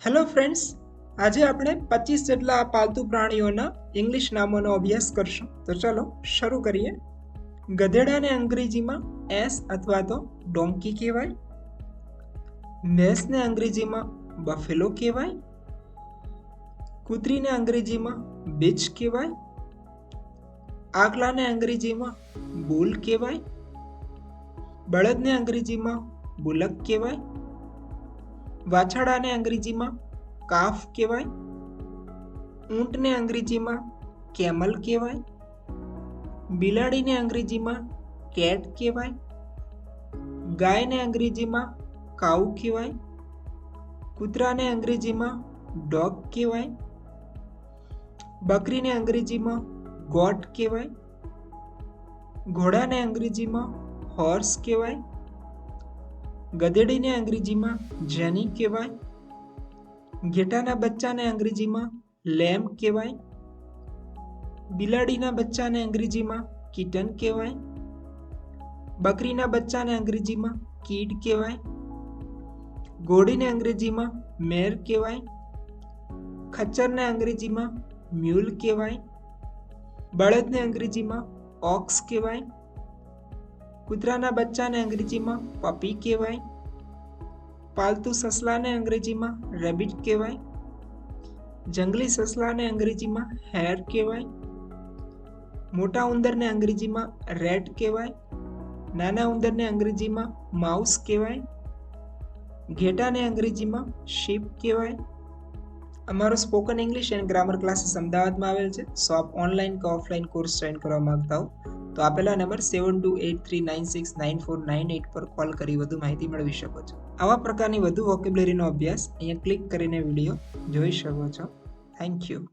Hello friends, આજે આપણે 25 જેટલા પાલતુ પ્રાણીઓના ઇંગ્લિશ નામોનો અભ્યાસ કરશું. તો ચલો શરૂ કરીએ. ગધેડાને અંગ્રેજીમાં એસ અથવા તો ડોંકી કહેવાય. ભેંસને અંગ્રેજીમાં બફેલો કહેવાય. કૂતરીને અંગ્રેજીમાં બીચ કહેવાય. આકલાને અંગ્રેજીમાં બુલ કહેવાય. બળદને અંગ્રેજીમાં બુલક કહેવાય. વાછરડાને અંગ્રેજીમાં કાફ કહેવાય. ઊંટને અંગ્રેજીમાં કેમલ કહેવાય. બિલાડીને અંગ્રેજીમાં કેટ કહેવાય. ગાયને અંગ્રેજીમાં કાઉ કહેવાય. કૂતરાને અંગ્રેજીમાં ડોગ કહેવાય. બકરીને અંગ્રેજીમાં ગોટ કહેવાય. ઘોડાને અંગ્રેજીમાં હોર્સ કહેવાય. ગધેડીને અંગ્રેજીમાં જેની કહેવાય. ઘેટાના બચ્ચાને અંગ્રેજીમાં લેમ કહેવાય. બિલાડીના બચ્ચાને અંગ્રેજીમાં કિટન કહેવાય. બકરીના બચ્ચાને અંગ્રેજીમાં કીડ કહેવાય. ઘોડીને અંગ્રેજીમાં મેર કહેવાય. ખચ્ચરને અંગ્રેજીમાં મ્યુલ કહેવાય. બળદને અંગ્રેજીમાં ઓક્સ કહેવાય. કૂતરાના બચ્ચાને અંગ્રેજીમાં પપી કહેવાય. પાલતુ સસલાને અંગ્રેજીમાં રેબિટ કહેવાય. જંગલી સસલાને અંગ્રેજીમાં હેર કહેવાય. મોટા ઉંદરને અંગ્રેજીમાં રેટ કહેવાય. નાના ઉંદરને અંગ્રેજીમાં માઉસ કહેવાય. ઘેટાને અંગ્રેજીમાં શીપ કહેવાય. અમારો spoken English and grammar classes અમદાવાદમાં આવેલ છે. સો આપ ઓનલાઈન કે ઓફલાઈન કોર્સ જોઈન કરવા માંગતા હો તો આપેલા નંબર 7283969498 પર કોલ કરી વધુ માહિતી મેળવી શકો છો. આવા પ્રકારની વધુ વોકેબ્યુલરીનો અભ્યાસ અહીંયા ક્લિક કરીને વિડીયો જોઈ શકો છો. Thank you.